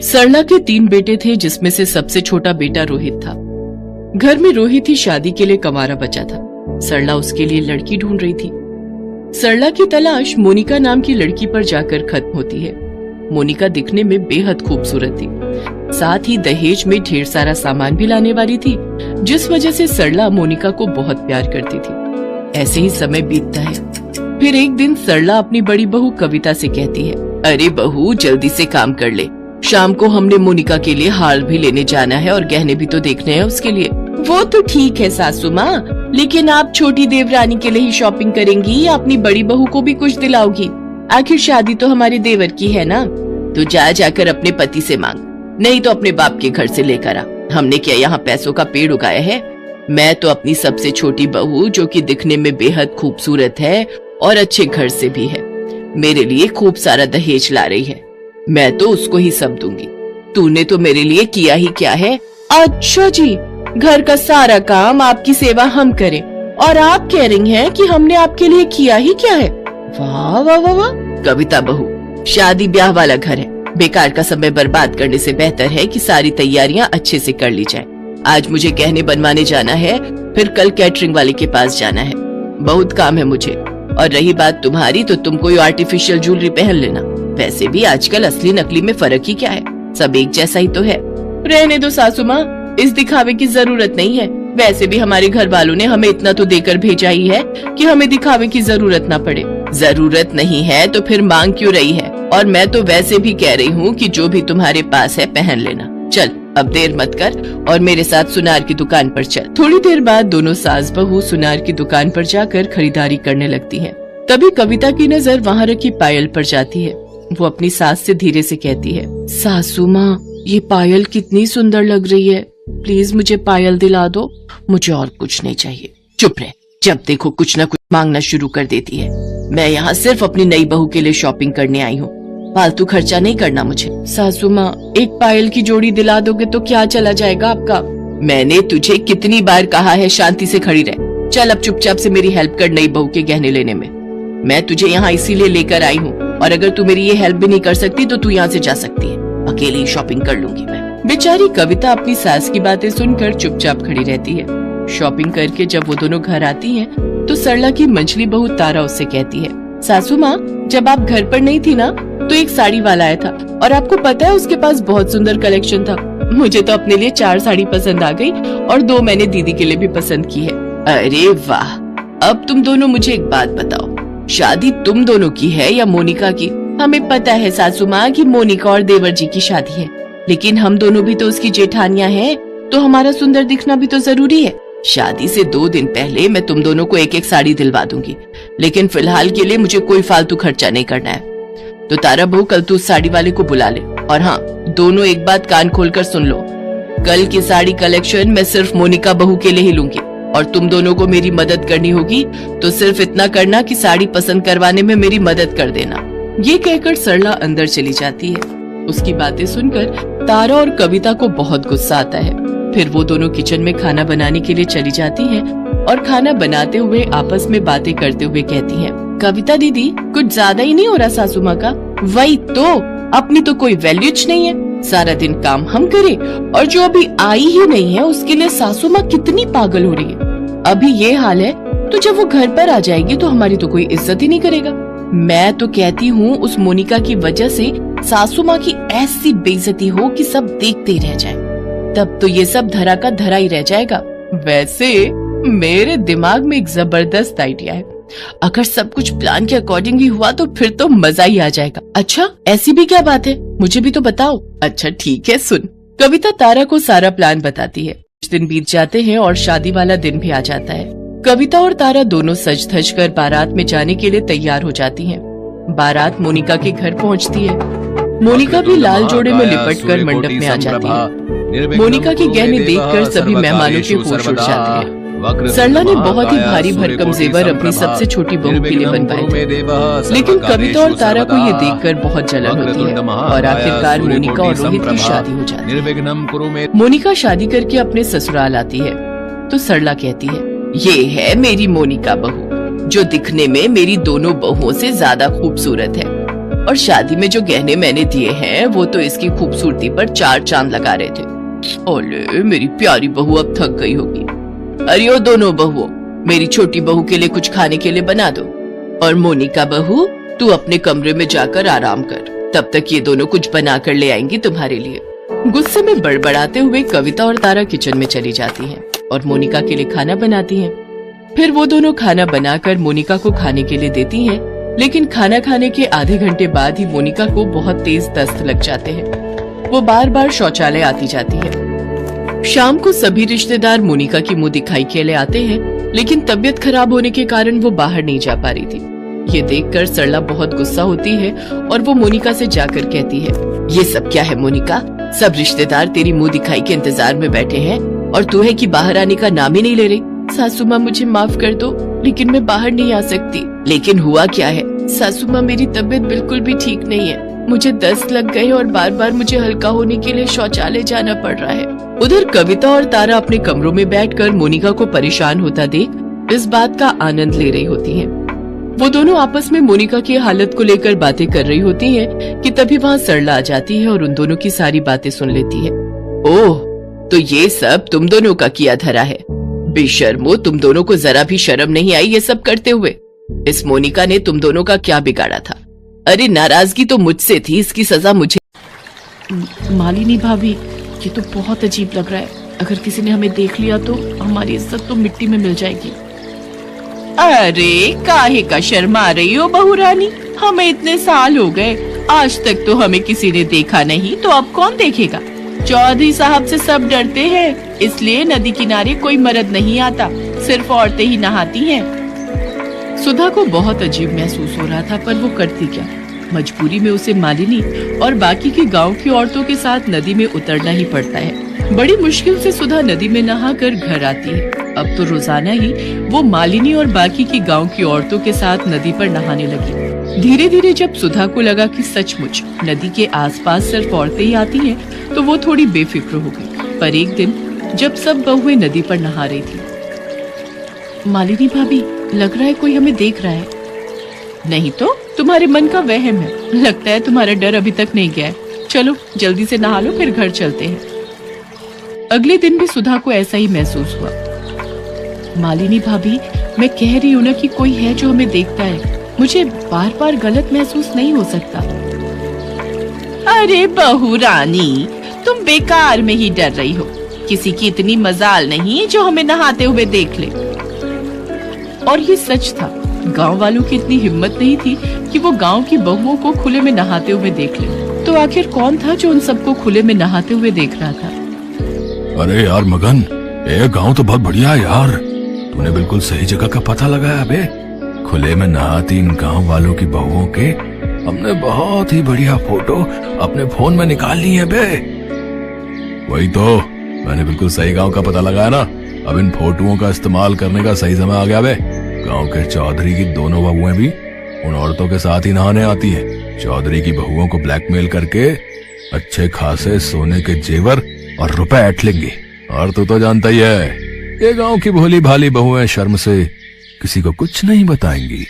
सरला के 3 बेटे थे, जिसमें से सबसे छोटा बेटा रोहित था। घर में रोहित ही शादी के लिए कंवारा बचा था। सरला उसके लिए लड़की ढूंढ रही थी। सरला की तलाश मोनिका नाम की लड़की पर जाकर खत्म होती है। मोनिका दिखने में बेहद खूबसूरत थी, साथ ही दहेज में ढेर सारा सामान भी लाने वाली थी, जिस वजह से सरला मोनिका को बहुत प्यार करती थी। ऐसे ही समय बीतता है। फिर एक दिन सरला अपनी बड़ी बहू कविता से कहती है, अरे बहू जल्दी से काम कर ले, शाम को हमने मोनिका के लिए हार भी लेने जाना है और गहने भी तो देखने हैं उसके लिए। वो तो ठीक है सासू माँ, लेकिन आप छोटी देवरानी के लिए ही शॉपिंग करेंगी या अपनी बड़ी बहू को भी कुछ दिलाओगी? आखिर शादी तो हमारे देवर की है ना। तो जाकर अपने पति से मांग, नहीं तो अपने बाप के घर से लेकर आ। हमने क्या यहाँ पैसों का पेड़ उगाया है? मैं तो अपनी सबसे छोटी बहू, जो कि दिखने में बेहद खूबसूरत है और अच्छे घर से भी है, मेरे लिए खूब सारा दहेज ला रही है। मैं तो उसको ही सब दूंगी। तूने तो मेरे लिए किया ही क्या है? अच्छा जी, घर का सारा काम आपकी सेवा हम करें और आप कह रही हैं कि हमने आपके लिए किया ही क्या है? वाह वाह वाह वाह। कविता बहू, शादी ब्याह वाला घर है, बेकार का समय बर्बाद करने से बेहतर है कि सारी तैयारियां अच्छे से कर ली जाए। आज मुझे गहने बनवाने जाना है, फिर कल कैटरिंग वाले के पास जाना है, बहुत काम है मुझे। और रही बात तुम्हारी, तो तुम कोई आर्टिफिशियल ज्वेलरी पहन लेना। वैसे भी आजकल असली नकली में फर्क ही क्या है, सब एक जैसा ही तो है। रहने दो सासू माँ, इस दिखावे की जरूरत नहीं है। वैसे भी हमारे घर वालों ने हमें इतना तो देकर भेजा ही है कि हमें दिखावे की जरूरत ना पड़े। जरूरत नहीं है तो फिर मांग क्यों रही है? और मैं तो वैसे भी कह रही हूँ कि जो भी तुम्हारे पास है पहन लेना। चल अब देर मत कर और मेरे साथ सुनार की दुकान पर चल। थोड़ी देर बाद दोनों सास बहू सुनार की दुकान पर जाकर खरीदारी करने लगती हैं। तभी कविता की नजर वहाँ रखी पायल पर जाती है। वो अपनी सास से धीरे से कहती है, सासू माँ ये पायल कितनी सुंदर लग रही है, प्लीज मुझे पायल दिला दो, मुझे और कुछ नहीं चाहिए। चुप रह, जब देखो कुछ न कुछ मांगना शुरू कर देती है। मैं यहाँ सिर्फ अपनी नई बहू के लिए शॉपिंग करने आई हूँ, फालतू खर्चा नहीं करना मुझे। सासू माँ एक पायल की जोड़ी दिला दोगे तो क्या चला जाएगा आपका? मैंने तुझे कितनी बार कहा है शांति से खड़ी रह। चल अब चुपचाप से मेरी हेल्प कर नई बहू के गहने लेने में। मैं तुझे यहाँ इसीलिए लेकर आई हूँ, और अगर तू मेरी ये हेल्प भी नहीं कर सकती तो तू यहाँ से जा सकती है, अकेले ही शॉपिंग कर लूंगी मैं। बेचारी कविता अपनी सास की बातें सुनकर चुपचाप खड़ी रहती है। शॉपिंग करके जब वो दोनों घर आती हैं, तो सरला की मंझली बहू तारा उससे कहती है, सासू माँ जब आप घर पर नहीं थी ना, तो एक साड़ी वाला आया था और आपको पता है उसके पास बहुत सुंदर कलेक्शन था। मुझे तो अपने लिए 4 साड़ी पसंद आ गई और 2 मैंने दीदी के लिए भी पसंद की है। अरे वाह। अब तुम दोनों मुझे एक बात बताओ, शादी तुम दोनों की है या मोनिका की? हमें पता है सासू माँ कि मोनिका और देवर जी की शादी है, लेकिन हम दोनों भी तो उसकी जेठानियां हैं, तो हमारा सुंदर दिखना भी तो जरूरी है। शादी से 2 दिन पहले मैं तुम दोनों को एक साड़ी दिलवा दूंगी, लेकिन फिलहाल के लिए मुझे कोई फालतू खर्चा नहीं करना है। तो तारा बहू कल तू उस साड़ी वाले को बुला ले। और हाँ, दोनों एक बात कान खोलकर सुन लो, कल की साड़ी कलेक्शन मैं सिर्फ मोनिका बहू के लिए ही लूंगी, और तुम दोनों को मेरी मदद करनी होगी तो सिर्फ इतना करना कि साड़ी पसंद करवाने में मेरी मदद कर देना। ये कहकर सरला अंदर चली जाती है। उसकी बातें सुनकर तारा और कविता को बहुत गुस्सा आता है। फिर वो दोनों किचन में खाना बनाने के लिए चली जाती हैं और खाना बनाते हुए आपस में बातें करते हुए कहती हैं, कविता दीदी कुछ ज्यादा ही नहीं हो रहा सासू माँ का? वही तो, अपनी तो कोई वैल्यूज नहीं है, सारा दिन काम हम करें और जो अभी आई ही नहीं है उसके लिए सासू माँ कितनी पागल हो रही है। अभी ये हाल है तो जब वो घर पर आ जाएगी तो हमारी तो कोई इज्जत ही नहीं करेगा। मैं तो कहती हूँ उस मोनिका की वजह से सासू माँ की ऐसी बेइज्जती हो कि सब देखते ही रह जाए, तब तो ये सब धरा का धरा ही रह जाएगा। वैसे मेरे दिमाग में एक जबरदस्त आइडिया है, अगर सब कुछ प्लान के अकॉर्डिंग ही हुआ तो फिर तो मजा ही आ जाएगा। अच्छा ऐसी भी क्या बात है, मुझे भी तो बताओ। अच्छा ठीक है सुन। कविता तारा को सारा प्लान बताती है। कुछ दिन बीत जाते हैं और शादी वाला दिन भी आ जाता है। कविता और तारा दोनों सज धज कर बारात में जाने के लिए तैयार हो जाती हैं। बारात मोनिका के घर पहुंचती है। मोनिका भी लाल जोड़े में लिपट कर मंडप में आ जाती है। मोनिका के गहने देखकर सभी मेहमानों के होश उड़ जाते हैं। सरला ने बहुत ही भारी भरकम जेवर अपनी सबसे छोटी बहू के लिए बनवाए थे, लेकिन कविता और तारा को ये देखकर बहुत जलन होती है और आखिरकार मोनिका और रोहित की शादी हो जाती है। मोनिका शादी करके अपने ससुराल आती है तो सरला कहती है, ये है मेरी मोनिका बहू, जो दिखने में मेरी दोनों बहुओं से ज्यादा खूबसूरत है। और शादी में जो गहने मैंने दिए हैं वो तो इसकी खूबसूरती पर 4 चांद लगा रहे थे। ओले मेरी प्यारी बहू अब थक गई होगी। अरे ओ दोनों बहुओं, मेरी छोटी बहू के लिए कुछ खाने के लिए बना दो, और मोनिका बहू तू अपने कमरे में जाकर आराम कर, तब तक ये दोनों कुछ बना कर ले आएंगी तुम्हारे लिए। गुस्से में बड़बड़ाते हुए कविता और तारा किचन में चली जाती हैं और मोनिका के लिए खाना बनाती हैं। फिर वो दोनों खाना बनाकर मोनिका को खाने के लिए देती हैं, लेकिन खाना खाने के आधे घंटे बाद ही मोनिका को बहुत तेज दस्त लग जाते हैं। वो बार बार शौचालय आती जाती है। शाम को सभी रिश्तेदार मोनिका की मुंह दिखाई के लिए आते हैं, लेकिन तबीयत खराब होने के कारण वो बाहर नहीं जा पा रही थी। ये देखकर सरला बहुत गुस्सा होती है और वो मोनिका से जाकर कहती है, ये सब क्या है मोनिका? सब रिश्तेदार तेरी मुंह दिखाई के इंतजार में बैठे हैं और तू है कि बाहर आने का नाम ही नहीं ले रही। सासू माँ मुझे माफ कर दो, लेकिन मैं बाहर नहीं आ सकती। लेकिन हुआ क्या है? सासू माँ मेरी तबीयत बिल्कुल भी ठीक नहीं है, मुझे दस्त लग गए और बार बार मुझे हल्का होने के लिए शौचालय जाना पड़ रहा है। उधर कविता और तारा अपने कमरों में बैठकर मोनिका को परेशान होता देख इस बात का आनंद ले रही होती हैं। वो दोनों आपस में मोनिका की हालत को लेकर बातें कर रही होती हैं कि तभी वहाँ सरला आ जाती है और उन दोनों की सारी बातें सुन लेती है। ओह, तो ये सब तुम दोनों का किया धरा है। बेशर्मो, तुम दोनों को जरा भी शर्म नहीं आई ये सब करते हुए? इस मोनिका ने तुम दोनों का क्या बिगाड़ा था? अरे नाराजगी तो मुझसे थी, इसकी सजा मुझे। मालिनी भाभी, ये तो बहुत अजीब लग रहा है। अगर किसी ने हमें देख लिया तो हमारी इज्जत तो मिट्टी में मिल जाएगी। अरे काहे का शर्मा रही हो बहू रानी? हमें इतने साल हो गए, आज तक तो हमें किसी ने देखा नहीं, तो अब कौन देखेगा? चौधरी साहब से सब डरते हैं, इसलिए नदी किनारे कोई मर्द नहीं आता, सिर्फ औरतें ही नहाती हैं। सुधा को बहुत अजीब महसूस हो रहा था, पर वो करती क्या? मजबूरी में उसे मालिनी और बाकी की गांव की औरतों के साथ नदी में उतरना ही पड़ता है। बड़ी मुश्किल से सुधा नदी में नहाकर घर आती है। अब तो रोजाना ही वो मालिनी और बाकी की गांव की औरतों के साथ नदी पर नहाने लगी। धीरे धीरे जब सुधा को लगा कि सचमुच नदी के आसपास सिर्फ औरतें ही आती हैं, तो वो थोड़ी बेफिक्र हो गई। पर एक दिन जब सब बहुएं नदी पर नहा रही थी, मालिनी भाभी, लग रहा है कोई हमें देख रहा है। नहीं तो तुम्हारे मन का वहम है, लगता है तुम्हारा डर अभी तक नहीं गया है। चलो जल्दी से नहा लो, फिर घर चलते हैं। अगले दिन भी सुधा को ऐसा ही महसूस हुआ। मालिनी भाभी, मैं कह रही हूँ ना कि कोई है जो हमें देखता है। मुझे बार बार गलत महसूस नहीं हो सकता। अरे बहू रानी, तुम बेकार में ही डर रही हो। किसी की इतनी मजाल नहीं जो हमें नहाते हुए देख ले। और ये सच था, गांव वालों की इतनी हिम्मत नहीं थी कि वो गांव की बहुओं को खुले में नहाते हुए देख ले। तो आखिर कौन था जो उन सबको खुले में नहाते हुए देख रहा था? अरे यार मगन, ये गांव तो बहुत बढ़िया है यार। तूने बिल्कुल सही जगह का पता लगाया बे। खुले में नहाती इन गांव वालों की बहुओं के हमने बहुत ही बढ़िया फोटो अपने फोन में निकाल ली है बे। वही तो, मैंने बिल्कुल सही गांव का पता लगाया ना। अब इन फोटोओं का इस्तेमाल करने का सही समय आ गया बे। गांव के चौधरी की दोनों बहुएं भी उन औरतों के साथ ही नहाने आती हैं। चौधरी की बहुओं को ब्लैकमेल करके अच्छे खासे सोने के जेवर और रुपए ऐंठ लेंगी। और तू तो जानता ही है, ये गांव की भोली भाली बहुएं शर्म से किसी को कुछ नहीं बताएंगी।